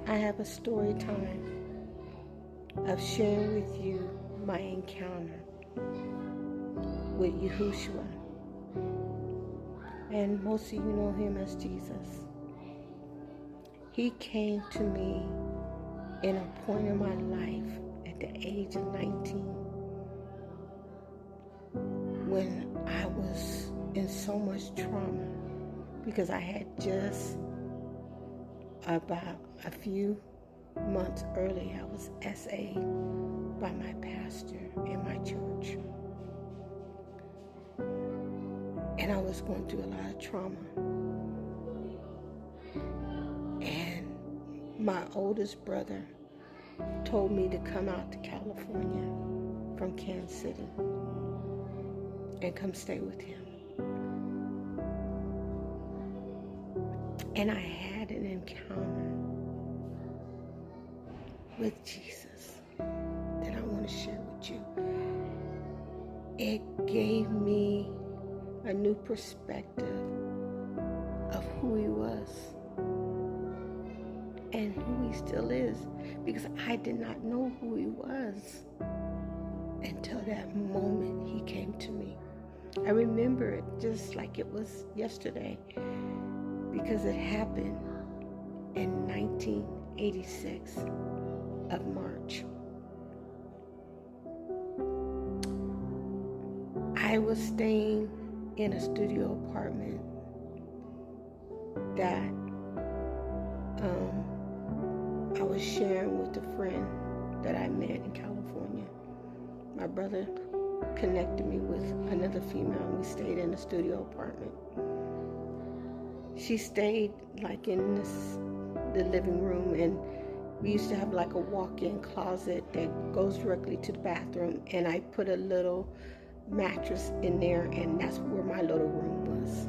I have a story time of sharing with you my encounter with Yahushua. And most of you know him as Jesus. He came to me in a point in my life at the age of 19 when I was in so much trauma because I had just about a few months earlier, I was SA'd by my pastor in my church. And I was going through a lot of trauma. And my oldest brother told me to come out to California from Kansas City and come stay with him. And I had an encounter with Jesus that I want to share with you. It gave me a new perspective of who he was and who he still is, because I did not know who he was until that moment he came to me. I remember it just like it was yesterday because it happened in 1986 of March. I was staying in a studio apartment that I was sharing with a friend that I met in California. My brother connected me with another female, and we stayed in a studio apartment. She stayed like in the living room, and we used to have like a walk-in closet that goes directly to the bathroom, and I put a little mattress in there, and that's where my little room was,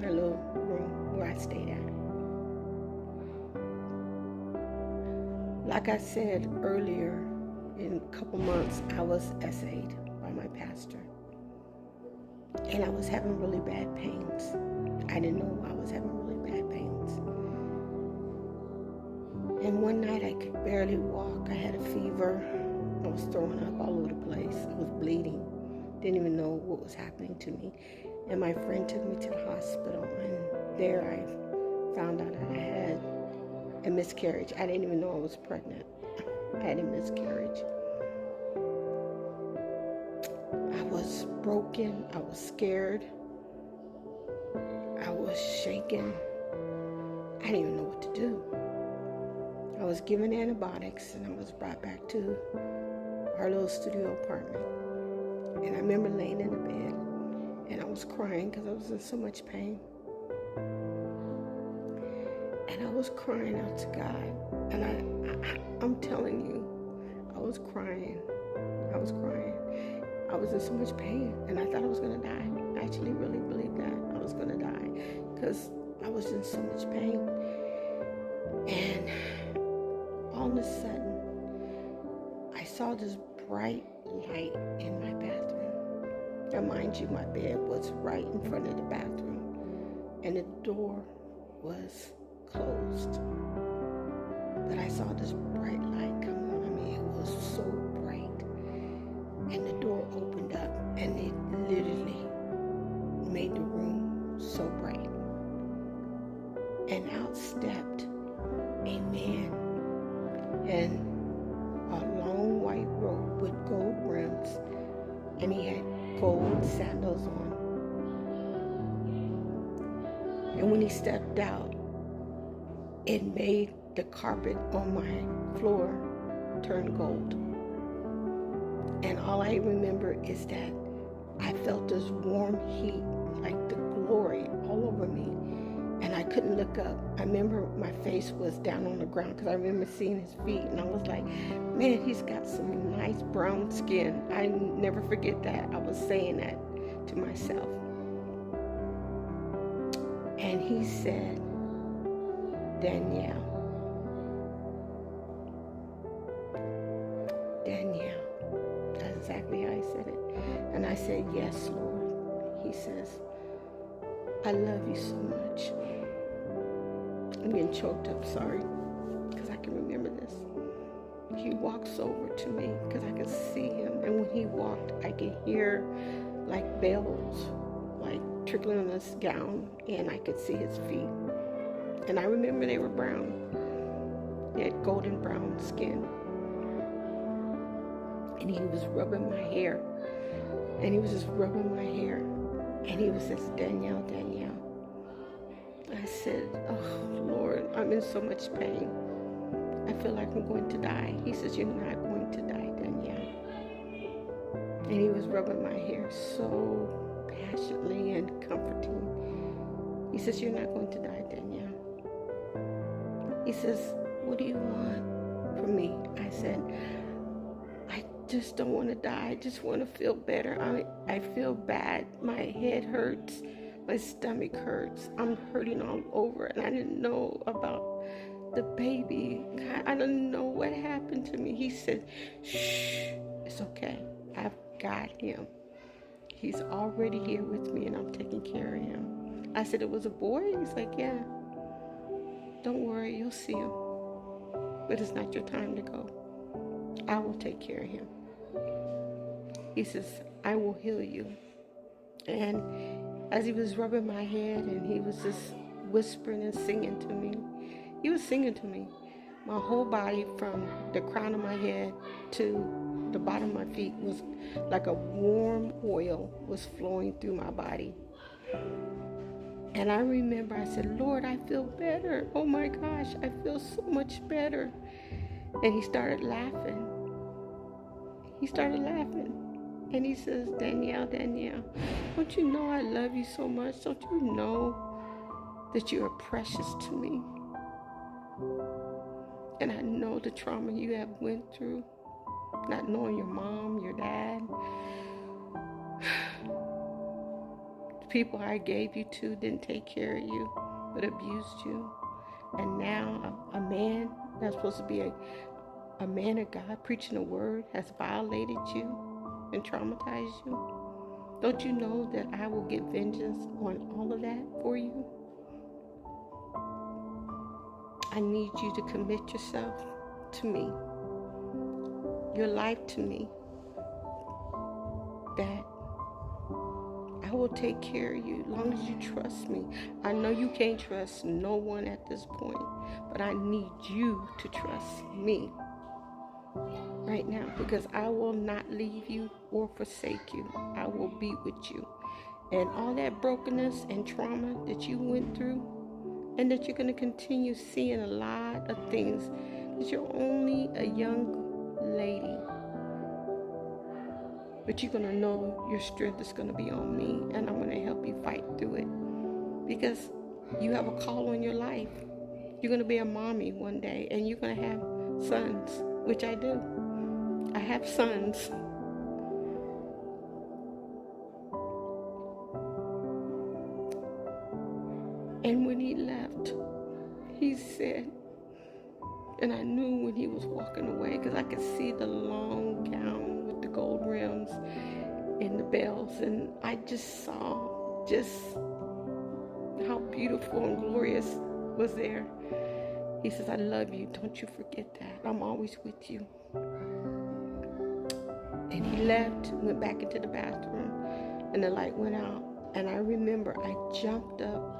my little room where I stayed at. Like I said earlier, in a couple months, I was SA'd by my pastor. And I was having really bad pains. I didn't know why I was having really bad pains. And one night I could barely walk. I had a fever. I was throwing up all over the place. I was bleeding. Didn't even know what was happening to me. And my friend took me to the hospital. And there I found out I had a miscarriage. I didn't even know I was pregnant. I had a miscarriage. I was broken. I was scared. I was shaken. I didn't even know what to do. I was given antibiotics and I was brought back to our little studio apartment. And I remember laying in the bed and I was crying because I was in so much pain. And I was crying out to God. And I'm telling you, I was crying. I was crying. I was in so much pain, and I thought I was going to die. I actually really believed that I was going to die because I was in so much pain. And all of a sudden, I saw this bright light in my bathroom. Now, mind you, my bed was right in front of the bathroom, and the door was closed. But I saw this bright light come on. I mean, it was so bright. And the door opened up, and it literally made the room so bright. And out stepped a man in a long white robe with gold rims, and he had gold sandals on. And when he stepped out, it made the carpet on my floor turn gold. And all I remember is that I felt this warm heat, like the glory all over me. And I couldn't look up. I remember my face was down on the ground because I remember seeing his feet. And I was like, man, he's got some nice brown skin. I never forget that. I was saying that to myself. And he said, Danielle. Danielle. That's exactly how he said it. And I said, yes, Lord. He says, I love you so much. I'm getting choked up, sorry, because I can remember this. He walks over to me because I can see him. And when he walked, I could hear like bells, like trickling on his gown, and I could see his feet. And I remember they were brown. He had golden brown skin. And he was rubbing my hair. And he was just rubbing my hair. And he was just, Danielle, Danielle. I said, oh, Lord, I'm in so much pain. I feel like I'm going to die. He says, you're not going to die, Danielle. And he was rubbing my hair so passionately and comforting. He says, you're not going to die, Danielle. He says, what do you want from me? I said, I just don't want to die. I just want to feel better. I feel bad. My head hurts. My stomach hurts. I'm hurting all over. And I didn't know about the baby. I don't know what happened to me. He said, shh, it's okay. I've got him. He's already here with me, and I'm taking care of him. I said, it was a boy? He's like, yeah. Don't worry, you'll see him. But it's not your time to go. I will take care of him. He says, I will heal you. And as he was rubbing my head and he was just whispering and singing to me, he was singing to me. My whole body, from the crown of my head to the bottom of my feet, was like a warm oil was flowing through my body. And I remember I said, Lord, I feel better. Oh my gosh, I feel so much better. And he started laughing. He started laughing. And he says, Danielle, Danielle, don't you know I love you so much? Don't you know that you are precious to me? And I know the trauma you have went through, not knowing your mom, your dad. The people I gave you to didn't take care of you, but abused you. And now a man that's supposed to be a man of God preaching the word has violated you and traumatized you. Don't you know that I will get vengeance on all of that for you? I need you to commit yourself to me, your life to me, that I will take care of you as long as you trust me. I know you can't trust no one at this point, but I need you to trust me right now, because I will not leave you or forsake you. I will be with you. And all that brokenness and trauma that you went through, and that you're going to continue seeing a lot of things, because you're only a young lady, but you're going to know your strength is going to be on me, and I'm going to help you fight through it, because you have a call on your life. You're going to be a mommy one day, and you're going to have sons, which I do. I have sons. And when he left, he said, and I knew when he was walking away, because I could see the long gown with the gold rims and the bells, and I just saw just how beautiful and glorious was there. He says, I love you. Don't you forget that. I'm always with you. And he left, went back into the bathroom, and the light went out. And I remember I jumped up,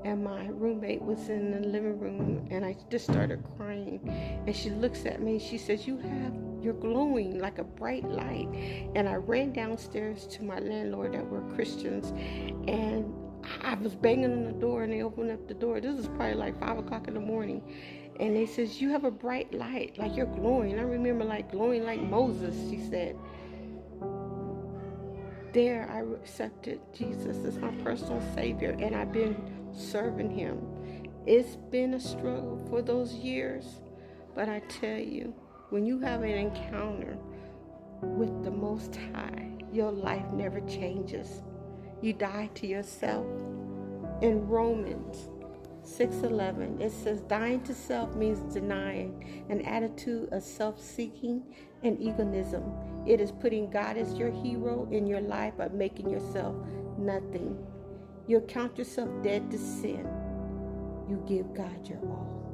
and my roommate was in the living room, and I just started crying. And she looks at me, and she says, you're glowing like a bright light. And I ran downstairs to my landlord that were Christians, and I was banging on the door, and they opened up the door. This is probably like 5 o'clock in the morning. And they says, you have a bright light, like you're glowing. I remember like glowing like Moses, she said. There I accepted Jesus as my personal Savior, and I've been serving him. It's been a struggle for those years, but I tell you, when you have an encounter with the Most High, your life never changes. You die to yourself. In Romans 6:11, it says, dying to self means denying an attitude of self-seeking and egoism. It is putting God as your hero in your life by making yourself nothing. You count yourself dead to sin. You give God your all.